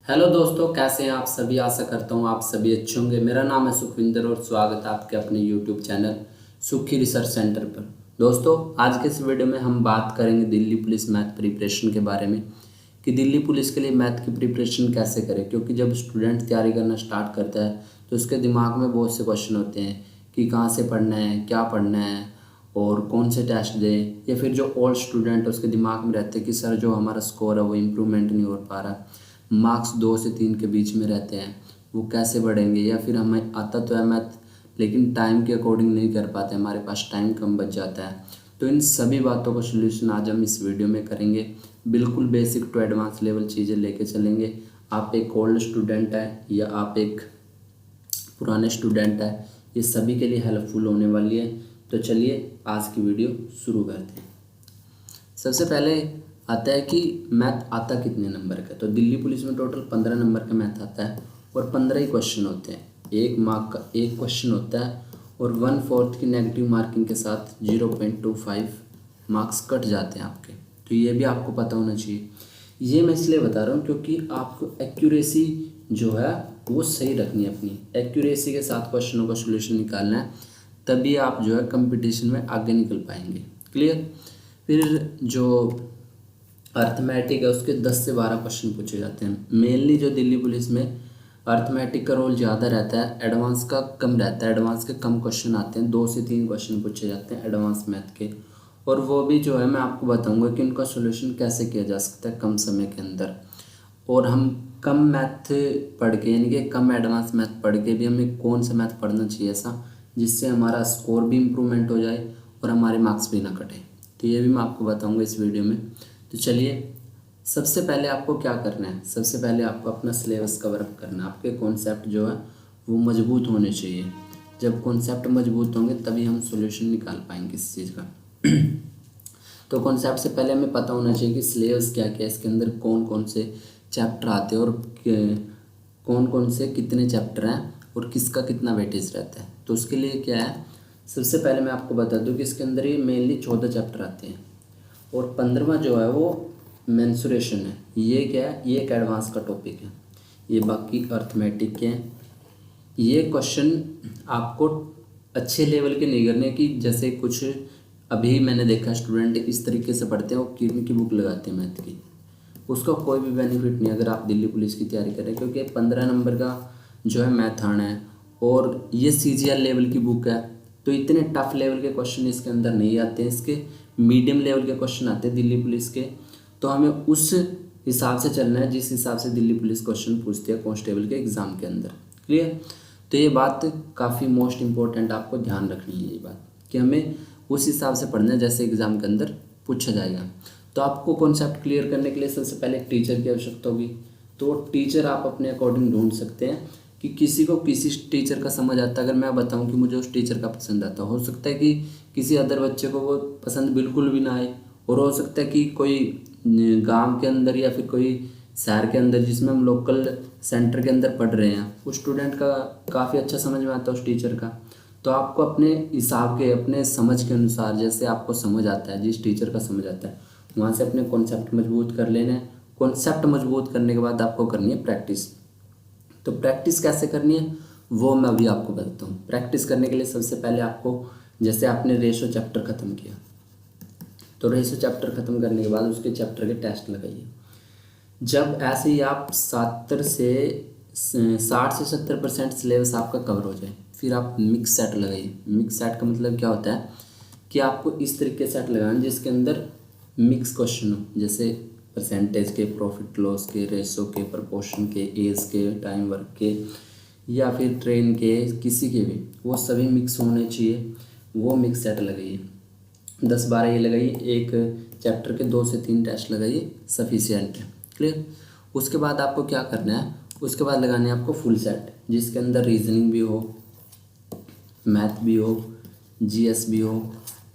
Hello दोस्तों, कैसे हैं आप सभी। आशा करता हूँ आप सभी अच्छे होंगे। मेरा नाम है सुखविंदर और स्वागत है आपके अपने यूट्यूब चैनल सुखी रिसर्च सेंटर पर। दोस्तों, आज के इस वीडियो में हम बात करेंगे दिल्ली पुलिस मैथ प्रिपरेशन के बारे में कि दिल्ली पुलिस के लिए मैथ की प्रिपरेशन कैसे करें। क्योंकि जब स्टूडेंट तैयारी करना स्टार्ट करता है तो उसके दिमाग में बहुत से क्वेश्चन होते हैं कि कहाँ से पढ़ना है, क्या पढ़ना है और कौन से टेस्ट दें। या फिर जो ओल्ड स्टूडेंट है उसके दिमाग में रहते हैं कि सर जो हमारा स्कोर है वो इम्प्रूवमेंट नहीं हो पा रहा, मार्क्स 2 से 3 के बीच में रहते हैं, वो कैसे बढ़ेंगे। या फिर हमें आता तो है मैथ लेकिन टाइम के अकॉर्डिंग नहीं कर पाते, हमारे पास टाइम कम बच जाता है। तो इन सभी बातों का सोल्यूशन आज हम इस वीडियो में करेंगे। बिल्कुल बेसिक टू एडवांस लेवल चीज़ें लेके चलेंगे। आप एक ओल्ड स्टूडेंट है या आप एक पुराने स्टूडेंट है, ये सभी के लिए हेल्पफुल होने वाली है। तो चलिए आज की वीडियो शुरू करते हैं। सबसे पहले आता है कि मैथ आता कितने नंबर का। तो दिल्ली पुलिस में टोटल 15 नंबर का मैथ आता है और 15 ही क्वेश्चन होते हैं। 1 मार्क का एक क्वेश्चन होता है और 1/4 की नेगेटिव मार्किंग के साथ 0.25 मार्क्स कट जाते हैं आपके। तो ये भी आपको पता होना चाहिए। ये मैं इसलिए बता रहा हूँ क्योंकि आपको एक्यूरेसी जो है वो सही रखनी है। अपनी एक्यूरेसी के साथ क्वेश्चनों का सोल्यूशन निकालना है, तभी आप जो है कंपटीशन में आगे निकल पाएंगे। क्लियर। फिर जो अर्थमेटिक है उसके 10 से 12 क्वेश्चन पूछे जाते हैं। मेनली जो दिल्ली पुलिस में अर्थमेटिक का रोल ज़्यादा रहता है, एडवांस का कम रहता है। एडवांस के कम क्वेश्चन आते हैं, 2 से 3 क्वेश्चन पूछे जाते हैं एडवांस मैथ के। और वो भी जो है मैं आपको बताऊंगा कि उनका सोल्यूशन कैसे किया जा सकता है कम समय के अंदर। और हम कम मैथ पढ़ के यानी कि कम एडवांस मैथ पढ़ के भी हमें कौन सा मैथ पढ़ना चाहिए ऐसा जिससे हमारा स्कोर भी इम्प्रूवमेंट हो जाए और हमारे मार्क्स भी ना कटे। तो ये भी मैं आपको बताऊंगा इस वीडियो में। तो चलिए, सबसे पहले आपको क्या करना है। सबसे पहले आपको अपना सिलेबस कवर अप करना है। आपके कॉन्सेप्ट जो है वो मजबूत होने चाहिए। जब कॉन्सेप्ट मजबूत होंगे तभी हम सॉल्यूशन निकाल पाएंगे इस चीज़ का। तो कॉन्सेप्ट से पहले हमें पता होना चाहिए कि सिलेबस क्या क्या है, इसके अंदर कौन कौन से चैप्टर आते हैं और कौन कौन से कितने चैप्टर हैं और किसका कितना वेटेज रहता है। तो उसके लिए क्या है, सबसे पहले मैं आपको बता दूं कि इसके अंदर ये मेनली 14 चैप्टर आते हैं और 15वां जो है वो मेंसुरेशन है। ये क्या है, ये एक एडवांस का टॉपिक है। ये बाकी अर्थमेटिक के हैं। ये क्वेश्चन आपको अच्छे लेवल के नहीं करने की, जैसे कुछ अभी मैंने देखा स्टूडेंट इस तरीके से पढ़ते हैं, वो किरण की बुक लगाते हैं मैथ की। उसका कोई भी बेनिफिट नहीं अगर आप दिल्ली पुलिस की तैयारी करें, क्योंकि 15 नंबर का जो है मैथ आना है और ये CGL लेवल की बुक है। तो इतने टफ लेवल के क्वेश्चन इसके अंदर नहीं आते हैं, इसके मीडियम लेवल के क्वेश्चन आते हैं दिल्ली पुलिस के। तो हमें उस हिसाब से चलना है जिस हिसाब से दिल्ली पुलिस क्वेश्चन पूछती है कांस्टेबल के एग्ज़ाम के अंदर। क्लियर। तो ये बात काफ़ी मोस्ट इम्पोर्टेंट आपको ध्यान रखनी है, ये बात कि हमें उस हिसाब से पढ़ना है जैसे एग्ज़ाम के अंदर पूछा जाएगा। तो आपको कॉन्सेप्ट क्लियर करने के लिए सबसे पहले एक टीचर की आवश्यकता होगी। तो टीचर आप अपने अकॉर्डिंग ढूंढ सकते हैं कि किसी को किसी टीचर का समझ आता है। अगर मैं बताऊं कि मुझे उस टीचर का पसंद आता, हो सकता है कि किसी अदर बच्चे को वो पसंद बिल्कुल भी ना आए। और हो सकता है कि कोई गांव के अंदर या फिर कोई शहर के अंदर जिसमें हम लोकल सेंटर के अंदर पढ़ रहे हैं, उस स्टूडेंट का काफ़ी अच्छा समझ में आता है उस टीचर का। तो आपको अपने हिसाब के अपने समझ के अनुसार जैसे आपको समझ आता है, जिस टीचर का समझ आता है, वहाँ से अपने कॉन्सेप्ट मजबूत कर लेना है। कॉन्सेप्ट मजबूत करने के बाद आपको करनी है प्रैक्टिस। तो प्रैक्टिस कैसे करनी है वो मैं अभी आपको बताता हूँ। प्रैक्टिस करने के लिए सबसे पहले आपको, जैसे आपने रेशो चैप्टर ख़त्म किया, तो रेशो चैप्टर ख़त्म करने के बाद उसके चैप्टर के टेस्ट लगाइए। जब ऐसे ही आप 60 से 70% सिलेबस आपका कवर हो जाए, फिर आप मिक्स सेट लगाइए। मिक्स सेट का मतलब क्या होता है कि आपको इस तरीके सेट लगाना जिसके अंदर मिक्स क्वेश्चन हो, जैसे परसेंटेज के, प्रॉफिट लॉस के, रेशो के, प्रपोर्शन के, एज के, टाइम वर्क के, या फिर ट्रेन के, किसी के भी, वो सभी मिक्स होने चाहिए। वो मिक्स सेट लगाइए। 10-12 ये लगाइए। एक चैप्टर के 2 से 3 टेस्ट लगाइए, सफिशियंट है। क्लियर। उसके बाद आपको क्या करना है, उसके बाद लगाने हैं आपको फुल सेट जिसके अंदर रीजनिंग भी हो, मैथ भी हो, GS भी हो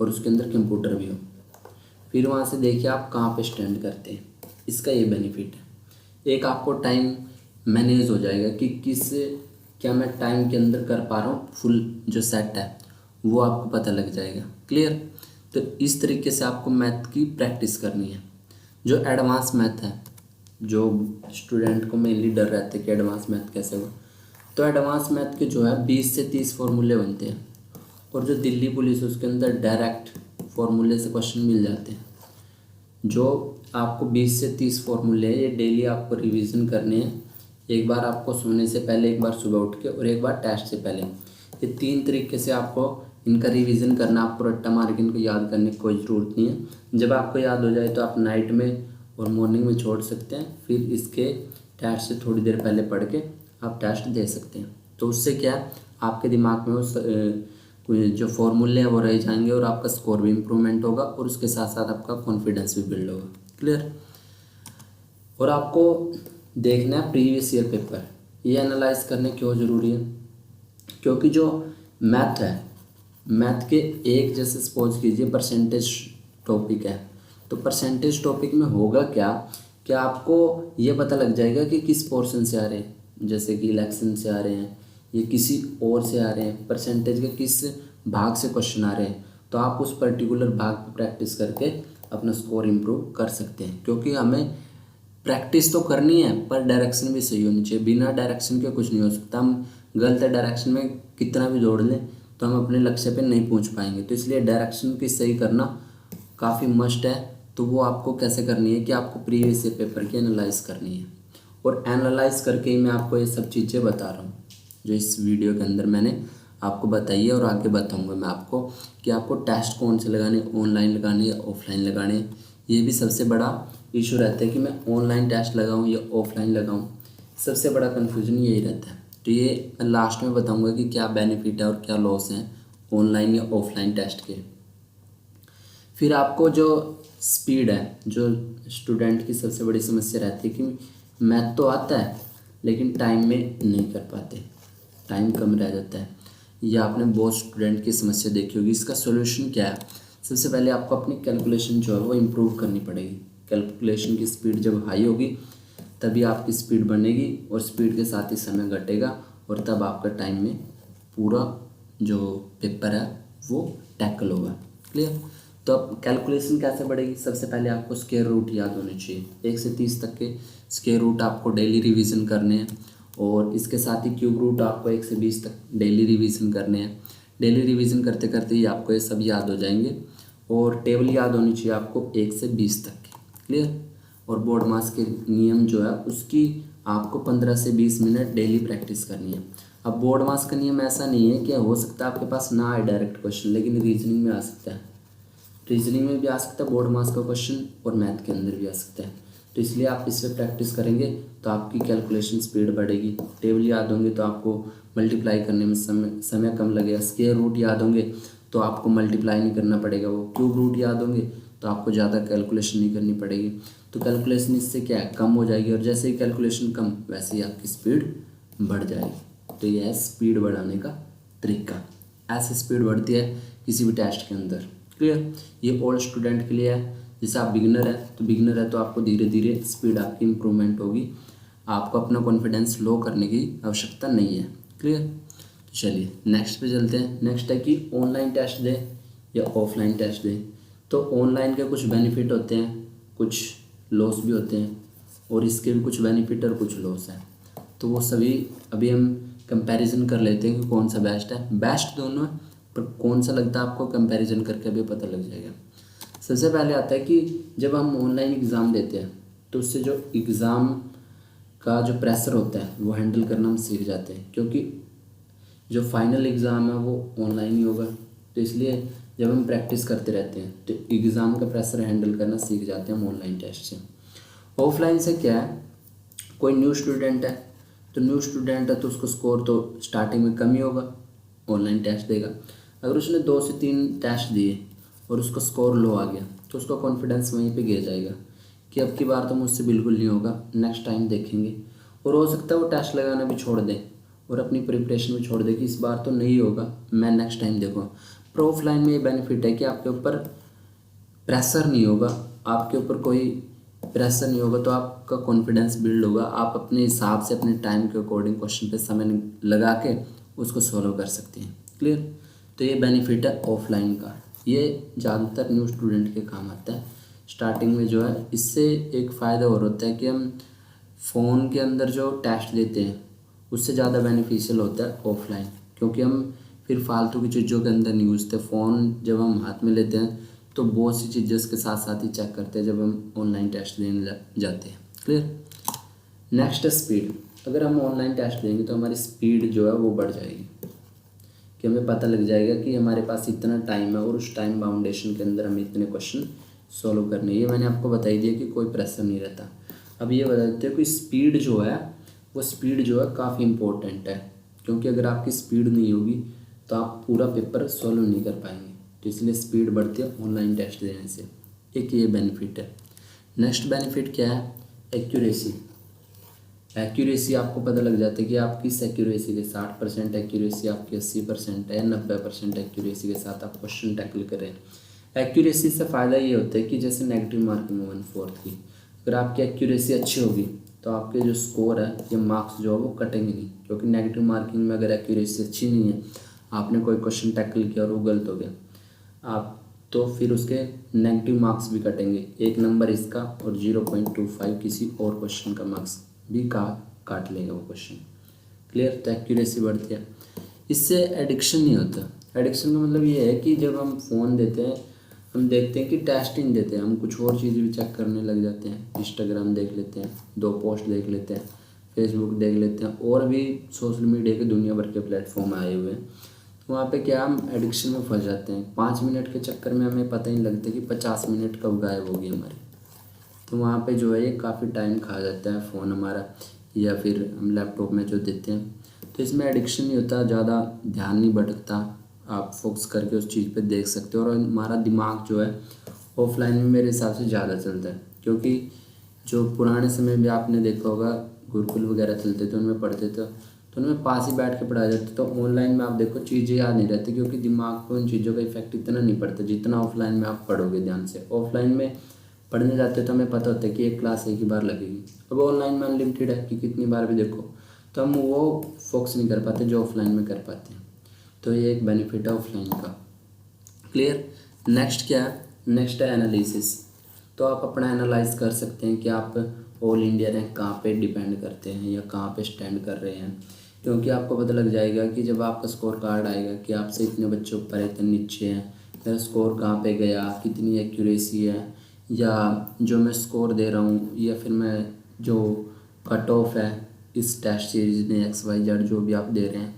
और उसके अंदर कंप्यूटर भी हो। फिर वहाँ से देखिए आप कहाँ पे स्टैंड करते हैं। इसका ये बेनिफिट है, एक आपको टाइम मैनेज हो जाएगा कि क्या मैं टाइम के अंदर कर पा रहा हूँ। फुल जो सेट है वो आपको पता लग जाएगा। क्लियर। तो इस तरीके से आपको मैथ की प्रैक्टिस करनी है। जो एडवांस मैथ है जो स्टूडेंट को मेनली डर रहता है कि एडवांस मैथ कैसे होगा, तो एडवांस मैथ के जो है 20 से 30 फॉर्मूले बनते हैं, और जो दिल्ली पुलिस है उसके अंदर डायरेक्ट फॉर्मूले से क्वेश्चन मिल जाते हैं। जो आपको 20 से 30 फॉर्मूले हैं, ये डेली आपको रिवीजन करने हैं। एक बार आपको सोने से पहले, एक बार सुबह उठ के, और एक बार टेस्ट से पहले। ये 3 तरीके से आपको इनका रिवीजन करना। आपको रट्टा मार के इनको याद करने की कोई ज़रूरत नहीं है। जब आपको याद हो जाए तो आप नाइट में और मॉर्निंग में छोड़ सकते हैं, फिर इसके टेस्ट से थोड़ी देर पहले पढ़ के आप टेस्ट दे सकते हैं। तो उससे क्या है, आपके दिमाग में उस जो फॉर्मूले हैं वो रह जाएंगे, और आपका स्कोर भी इम्प्रूवमेंट होगा, और उसके साथ साथ आपका कॉन्फिडेंस भी बिल्ड होगा। क्लियर। और आपको देखना है प्रीवियस ईयर पेपर। ये एनालाइज करने क्यों ज़रूरी है, क्योंकि जो मैथ है, मैथ के एक, जैसे सपोज कीजिए परसेंटेज टॉपिक है, तो परसेंटेज टॉपिक में होगा क्या कि आपको ये पता लग जाएगा कि किस पोर्शन से आ रहे हैं, जैसे कि इलेक्शन से आ रहे हैं, ये किसी और से आ रहे हैं, परसेंटेज के किस भाग से क्वेश्चन आ रहे हैं। तो आप उस पर्टिकुलर भाग पर प्रैक्टिस करके अपना स्कोर इम्प्रूव कर सकते हैं। क्योंकि हमें प्रैक्टिस तो करनी है, पर डायरेक्शन भी सही होनी चाहिए। बिना डायरेक्शन के कुछ नहीं हो सकता। हम गलत डायरेक्शन में कितना भी दौड़ लें तो हम अपने लक्ष्य पे नहीं पहुंच पाएंगे। तो इसलिए डायरेक्शन की सही करना काफ़ी मस्ट है। तो वो आपको कैसे करनी है कि आपको प्रीवियस ईयर पेपर की एनालाइज करनी है, और एनालाइज करके ही मैं आपको ये सब चीज़ें बता रहा हूँ जो इस वीडियो के अंदर मैंने आपको बताई है, और आगे बताऊँगा मैं आपको कि आपको टेस्ट कौन से लगाने, ऑनलाइन लगाने या ऑफलाइन लगाने। ये भी सबसे बड़ा इशू रहता है कि मैं ऑनलाइन टेस्ट लगाऊं या ऑफलाइन लगाऊं। सबसे बड़ा कन्फ्यूजन यही रहता है। तो ये मैं लास्ट में बताऊंगा कि क्या बेनिफिट है और क्या लॉस हैं ऑनलाइन या ऑफलाइन टेस्ट के। फिर आपको जो स्पीड है, जो स्टूडेंट की सबसे बड़ी समस्या रहती है कि मैथ तो आता है लेकिन टाइम में नहीं कर पाते, टाइम कम रह जाता है। यह आपने बहुत स्टूडेंट की समस्या देखी होगी। इसका सोल्यूशन क्या है, सबसे पहले आपको अपनी कैलकुलेशन जो है वो इम्प्रूव करनी पड़ेगी। कैलकुलेशन की स्पीड जब हाई होगी तभी आपकी स्पीड बनेगी, और स्पीड के साथ ही समय घटेगा, और तब आपका टाइम में पूरा जो पेपर है वो टैकल होगा। क्लियर। तो अब कैलकुलेशन कैसे बढ़ेगी, सबसे पहले आपको स्क्वायर रूट याद होने चाहिए। 1 से 30 तक के स्क्वायर रूट आपको डेली रिवीजन करने हैं, और इसके साथ ही क्यूब रूट आपको 1 से 20 तक डेली रिवीजन करने हैं। डेली रिवीजन करते करते ही आपको ये सब याद हो जाएंगे, और टेबल याद होनी चाहिए आपको 1 से 20 तक की। क्लियर। और बोर्ड मास के नियम जो है उसकी आपको 15 से 20 मिनट डेली प्रैक्टिस करनी है। अब बोर्ड मास का नियम ऐसा नहीं है कि हो सकता है आपके पास ना आए डायरेक्ट क्वेश्चन, लेकिन रीजनिंग में आ सकता है। रीजनिंग में भी आ सकता है बोर्ड मास का क्वेश्चन, और मैथ के अंदर भी आ सकता है। तो इसलिए आप इस पर प्रैक्टिस करेंगे तो आपकी कैलकुलेशन स्पीड बढ़ेगी। टेबल याद होंगे तो आपको मल्टीप्लाई करने में समय कम लगेगा। स्क्वायर रूट याद होंगे तो आपको मल्टीप्लाई नहीं करना पड़ेगा। वो क्यूब रूट याद होंगे तो आपको ज़्यादा कैलकुलेशन नहीं करनी पड़ेगी। तो कैलकुलेशन इससे क्या है, कम हो जाएगी, और जैसे ही कैलकुलेशन कम वैसे ही आपकी स्पीड बढ़ जाएगी। तो यह है स्पीड बढ़ाने का तरीका। ऐसे स्पीड बढ़ती है किसी भी टेस्ट के अंदर। क्लियर। ये ओल्ड स्टूडेंट के लिए है। जैसे आप बिगिनर है तो आपको धीरे धीरे स्पीड आपकी इम्प्रूवमेंट होगी। आपको अपना कॉन्फिडेंस लो करने की आवश्यकता नहीं है। क्लियर। तो चलिए नेक्स्ट पे चलते हैं। नेक्स्ट है कि ऑनलाइन टेस्ट दें या ऑफलाइन टेस्ट दें। तो ऑनलाइन के कुछ बेनिफिट होते हैं, कुछ लॉस भी होते हैं, और इसके भी कुछ बेनिफिट और कुछ लॉस हैं। तो वो सभी अभी हम कंपैरिजन कर लेते हैं कि कौन सा बेस्ट है। बेस्ट दोनों है, पर कौन सा लगता है आपको कंपैरिजन करके अभी पता लग जाएगा। सबसे पहले आता है कि जब हम ऑनलाइन एग्ज़ाम देते हैं तो उससे जो एग्ज़ाम का जो प्रेशर होता है वो हैंडल करना हम सीख जाते हैं, क्योंकि जो फाइनल एग्ज़ाम है वो ऑनलाइन ही होगा। तो इसलिए जब हम प्रैक्टिस करते रहते हैं तो एग्ज़ाम का प्रेशर हैंडल करना सीख जाते हैं हम ऑनलाइन टेस्ट से। ऑफलाइन से क्या है, कोई न्यू स्टूडेंट है तो उसको स्कोर तो स्टार्टिंग में कम ही होगा, ऑनलाइन टेस्ट देगा। अगर उसने 2 से 3 टेस्ट दिए और उसका स्कोर लो आ गया तो उसका कॉन्फिडेंस वहीं पे गिर जाएगा कि अब की बार तो मुझसे बिल्कुल नहीं होगा, नेक्स्ट टाइम देखेंगे। और हो सकता है वो टेस्ट लगाना भी छोड़ दे और अपनी प्रिपरेशन भी छोड़ दे कि इस बार तो नहीं होगा, मैं नेक्स्ट टाइम देखूँगा। पर ऑफलाइन में ये बेनिफिट है कि आपके ऊपर प्रेशर नहीं होगा, आपके ऊपर कोई प्रेशर नहीं होगा, तो आपका कॉन्फिडेंस बिल्ड होगा। आप अपने हिसाब से अपने टाइम के अकॉर्डिंग क्वेश्चन पे समय लगा के उसको सॉल्व कर सकते हैं। क्लियर। तो ये बेनिफिट है ऑफलाइन का। ये ज़्यादातर न्यू स्टूडेंट के काम आता है। स्टार्टिंग में जो है इससे एक फ़ायदा और होता है कि हम फ़ोन के अंदर जो टेस्ट देते हैं उससे ज़्यादा बेनिफिशियल होता है ऑफलाइन, क्योंकि हम फिर फालतू की चीज़ों के अंदर नहीं घुसते। फ़ोन जब हम हाथ में लेते हैं तो बहुत सी चीज़ें उसके साथ साथ ही चेक करते हैं जब हम ऑनलाइन टेस्ट देने जाते हैं। क्लियर। नेक्स्ट है स्पीड। अगर हम ऑनलाइन टेस्ट देंगे तो हमारी स्पीड जो है वो बढ़ जाएगी, कि हमें पता लग जाएगा कि हमारे पास इतना टाइम है और उस टाइम बाउंडेशन के अंदर हमें इतने क्वेश्चन सॉल्व करने। ये मैंने आपको बता ही दिया कि कोई प्रेशर नहीं रहता। अब ये बता देते हो कि स्पीड जो है वो स्पीड जो है काफ़ी इम्पोर्टेंट है, क्योंकि अगर आपकी स्पीड नहीं होगी तो आप पूरा पेपर सॉल्व नहीं कर पाएंगे। तो इसलिए स्पीड बढ़ती है ऑनलाइन टेस्ट देने से। एक ये बेनिफिट है। नेक्स्ट बेनिफिट क्या है? एक्यूरेसी। एक्यूरेसी आपको पता लग जाता है कि आप किस एक्यूरेसी के 60% एक्यूरेसी आपकी 80% है, 90% एक्यूरेसी के साथ आप क्वेश्चन टैकल करें। एक्यूरेसी से फ़ायदा ये होता है कि जैसे नेगेटिव मार्किंग 1/4 की, अगर आपकी एक्यूरेसी अच्छी होगी तो आपके जो स्कोर है या मार्क्स जो है वो कटेंगे नहीं, क्योंकि नेगेटिव मार्किंग में अगर एक्यूरेसी अच्छी नहीं है, आपने कोई क्वेश्चन टैकल किया और वो गलत हो गया आप, तो फिर उसके नेगेटिव मार्क्स भी कटेंगे। 1 नंबर इसका और 0.25 किसी और क्वेश्चन का मार्क्स भी काट लेगा वो क्वेश्चन। क्लियर। तो एक्यूरेसी बढ़ती है। इससे एडिक्शन नहीं होता। एडिक्शन का मतलब ये है कि जब हम फ़ोन देते हैं, हम देखते हैं कि टेस्ट ही नहीं देते हैं, हम कुछ और चीज़ें भी चेक करने लग जाते हैं। इंस्टाग्राम देख लेते हैं, 2 पोस्ट देख लेते हैं, फेसबुक देख लेते हैं, और भी सोशल मीडिया के दुनिया भर के प्लेटफॉर्म आए हुए हैं। तो वहाँ पे क्या, हम एडिक्शन में फंस जाते हैं। 5 मिनट के चक्कर में हमें पता ही नहीं लगता कि 50 मिनट कब गायब होगी हमारी। तो वहाँ पे जो है ये काफ़ी टाइम खा जाता है फ़ोन हमारा, या फिर हम लैपटॉप में जो देते हैं। तो इसमें एडिक्शन नहीं होता, ज़्यादा ध्यान नहीं भटकता, आप फोकस करके उस चीज़ पे देख सकते हो। और हमारा दिमाग जो है ऑफलाइन में मेरे हिसाब से ज़्यादा चलता है, क्योंकि जो पुराने समय में आपने देखा होगा गुरुकुल वगैरह चलते थे, उनमें पढ़ते थे तो उनमें पास ही बैठ के पढ़ाया जाता। तो ऑनलाइन में आप देखो चीज़ें याद नहीं रहती, क्योंकि दिमाग को उन चीज़ों का इफेक्ट इतना नहीं पड़ता जितना ऑफलाइन में आप पढ़ोगे ध्यान से। ऑफलाइन में पढ़ने जाते तो हमें पता होता है कि एक क्लास एक ही बार लगेगी। अब ऑनलाइन में अनलिमिटेड है कि कितनी बार भी देखो, तो हम वो फोकस नहीं कर पाते जो ऑफलाइन में कर पाते हैं। तो ये एक बेनिफिट है ऑफलाइन का। क्लियर। नेक्स्ट क्या है? नेक्स्ट है एनालिसिस। तो आप अपना एनालाइज कर सकते हैं कि आप ऑल इंडिया रैंक कहाँ पे डिपेंड करते हैं या कहाँ पे स्टैंड कर रहे हैं, क्योंकि आपको पता लग जाएगा कि जब आपका स्कोर कार्ड आएगा कि आपसे इतने बच्चे ऊपर है, इतने नीचे हैं, मेरा स्कोर कहाँ पे गया, कितनी एक्यूरेसी है, या जो मैं स्कोर दे रहा हूँ, या फिर मैं जो कट ऑफ है इस टेस्ट सीरीज़ में XYZ जो भी आप दे रहे हैं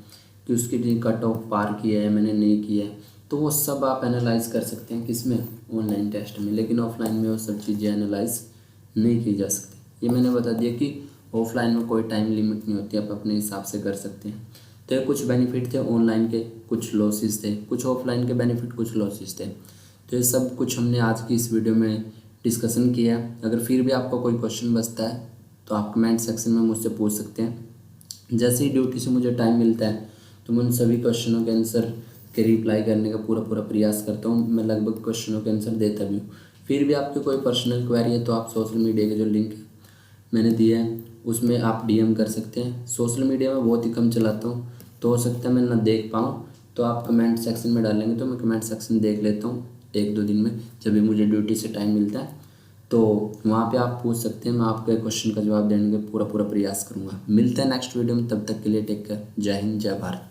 कि उसकी कट ऑफ पार किया है मैंने नहीं किया है, तो वो सब आप एनालाइज कर सकते हैं किसमें? ऑनलाइन टेस्ट में। लेकिन ऑफलाइन में वो सब चीज़ें एनालाइज नहीं की जा सकती। ये मैंने बता दिया कि ऑफलाइन में कोई टाइम लिमिट नहीं होती, आप अपने हिसाब से कर सकते हैं। तो ये कुछ बेनिफिट थे ऑनलाइन के, कुछ लॉसेस थे, कुछ ऑफलाइन के बेनिफिट, कुछ लॉसेस थे। तो ये सब कुछ हमने आज की इस वीडियो में डिस्कशन किया। अगर फिर भी आपको कोई क्वेश्चन बचता है तो आप कमेंट सेक्शन में मुझसे पूछ सकते हैं। जैसे ही ड्यूटी से मुझे टाइम मिलता है तो मैं उन सभी क्वेश्चनों के आंसर के रिप्लाई करने का पूरा प्रयास करता हूँ। मैं लगभग क्वेश्चनों के आंसर देता भी हूँ। फिर भी आपकी कोई पर्सनल क्वेरी है तो आप सोशल मीडिया के जो लिंक मैंने दिया है उसमें आप DM कर सकते हैं। सोशल मीडिया में बहुत ही कम चलाता हूँ, तो हो सकता है मैं ना देख पाऊँ, तो आप कमेंट सेक्शन में डालेंगे तो मैं कमेंट सेक्शन देख लेता हूँ 1-2 दिन में, जब भी मुझे ड्यूटी से टाइम मिलता है। तो वहाँ पे आप पूछ सकते हैं, मैं आपके क्वेश्चन का जवाब देने का पूरा प्रयास करूँगा। मिलते हैं नेक्स्ट वीडियो में, तब तक के लिए टेक केयर। जय हिंद, जय भारत।